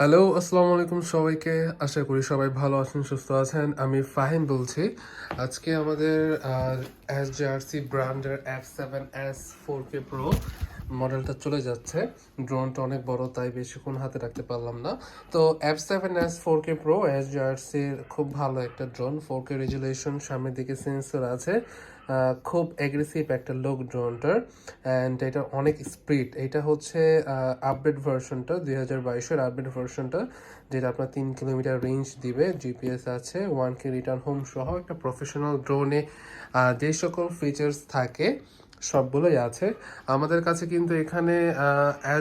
Hello, আসসালামু আলাইকুম সবাইকে। আশা করি সবাই ভালো আছেন, সুস্থ আছেন। আমি ফাহিম বলছি। আজকে আমাদের SJRC ব্র্যান্ডের F7s 4K Pro মডেলটা চলে যাচ্ছে। ড্রোনটা অনেক বড়, তাই বেশিক্ষণ হাতে রাখতে পারলাম না। তো F7s 4K Pro SJRCর খুব ভালো একটা ড্রোন। 4K রেজুলেশন, সামনের দিকে সেন্সর আছে। খুব অ্যাগ্রেসিভ একটা লুক ড্রোনটার, অ্যান্ড এটা অনেক স্পিড। এটা হচ্ছে আপডেট ভার্সনটা, 2022-এর আপডেট ভার্সনটা, যেটা আপনার 3 কিলোমিটার রেঞ্জ দিবে। জিপিএস আছে, 1K রিটার্ন হোম সহ একটা প্রফেশনাল ড্রোনে যে সকল ফিচার্স থাকে সবগুলোই আছে আমাদের কাছে। কিন্তু এখানে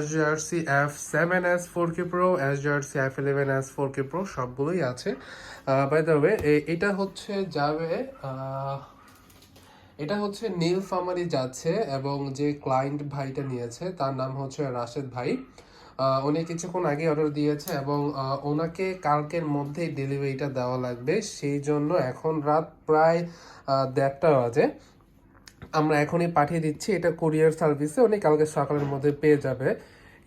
SJRC F7s 4K Pro, SJRC F11s 4K Pro সবগুলোই আছে। বাই দ্য ওয়ে, এটা হচ্ছে যাবে, এটা হচ্ছে নীলফামারী যাচ্ছে, এবং যে ক্লায়েন্ট ভাইটা নিয়েছে তার নাম হচ্ছে রাশেদ ভাই। উনি কিছুক্ষণ আগে অর্ডার দিয়েছে, এবং ওনাকে কালকের মধ্যেই ডেলিভারিটা দেওয়া লাগবে। সেই জন্য এখন রাত প্রায় 1:30 বাজে। আমরা এখনই পাঠিয়ে দিচ্ছি এটা কুরিয়ার সার্ভিসে, উনি কালকে সকালের মধ্যে পেয়ে যাবে।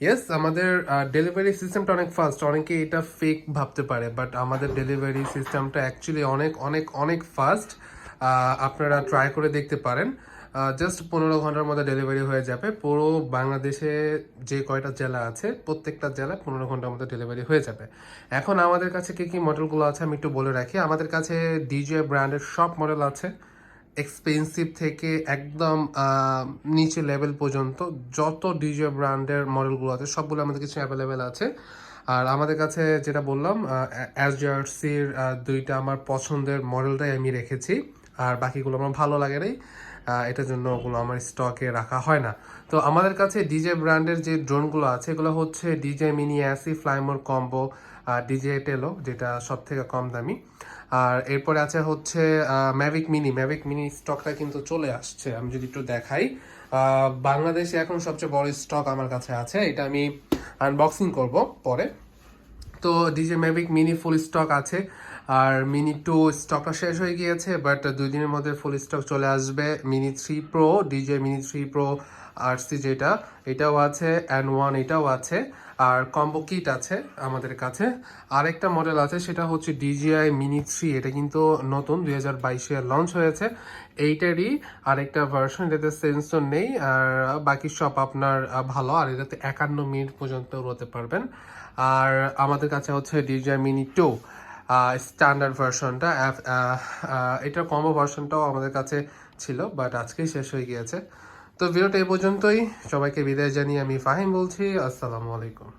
ইয়েস, আমাদের ডেলিভারি সিস্টেমটা অনেক ফাস্ট। অনেকে এটা ফেক ভাবতে পারে, বাট আমাদের ডেলিভারি সিস্টেমটা অ্যাকচুয়ালি অনেক অনেক অনেক ফাস্ট। আপনারা ট্রাই করে দেখতে পারেন। জাস্ট 15 ঘন্টার মধ্যে ডেলিভারি হয়ে যাবে। পুরো বাংলাদেশে যে কয়টা জেলা আছে প্রত্যেকটা জেলা 15 ঘন্টার মধ্যে ডেলিভারি হয়ে যাবে। এখন আমাদের কাছে কী কী মডেলগুলো আছে আমি একটু বলে রাখি। আমাদের কাছে ডিজে ব্র্যান্ডের সব মডেল আছে, এক্সপেন্সিভ থেকে একদম নিচে লেভেল পর্যন্ত যত ডিজে ব্র্যান্ডের মডেলগুলো আছে সবগুলো আমাদের কাছে অ্যাভেলেবেল আছে। আর আমাদের কাছে যেটা বললাম, SJRCর দুইটা আমার পছন্দের মডেলটাই আমি রেখেছি, আর বাকিগুলো আমার ভালো লাগে নাই, এটার জন্য ওগুলো আমার স্টকে রাখা হয় না। তো আমাদের কাছে ডিজে ব্র্যান্ডের যে ড্রোনগুলো আছে এগুলো হচ্ছে ডিজে মিনি অ্যাসি, ফ্লাইমোর কম্বো, ডিজে টেলো যেটা সব থেকে কম দামি। আর এরপরে আছে হচ্ছে ম্যাভিক মিনি স্টকটা কিন্তু চলে আসছে। আমি যদি একটু দেখাই, বাংলাদেশে এখন সবচেয়ে বড় স্টক আমার কাছে আছে, এটা আমি আনবক্সিং করব পরে। তো ডিজে ম্যাভিক মিনি ফুল স্টক আছে, আর মিনি 2 স্টকটা শেষ হয়ে গিয়েছে, বাট 2 দিনের মধ্যে ফুল স্টক চলে আসবে। Mini 3 pro, DJ mini 3 pro RC যেটা, এটাও আছে, N1 এটাও আছে, আর কম্বো কিট আছে আমাদের কাছে। আরেকটা মডেল আছে, সেটা হচ্ছে DJI মিনি 3। এটা কিন্তু নতুন 2022-এ লঞ্চ হয়েছে। এইটারই আরেকটা ভার্সন, এটাতে সেন্সর নেই, আর বাকি সব আপনার ভালো। আর এটাতে 51 মিনিট পর্যন্ত উড়াতে পারবেন। আর আমাদের কাছে হচ্ছে DJI মিনি 2 স্ট্যান্ডার্ড ভার্সনটা। এটার কম্বো ভার্সনটাও আমাদের কাছে ছিল, বাট আজকেই শেষ হয়ে গিয়েছে। তো ভিডিওটা এই পর্যন্তই। সবাইকে বিদায় জানিয়ে আমি ফাহিম বলছি। আসসালামু আলাইকুম।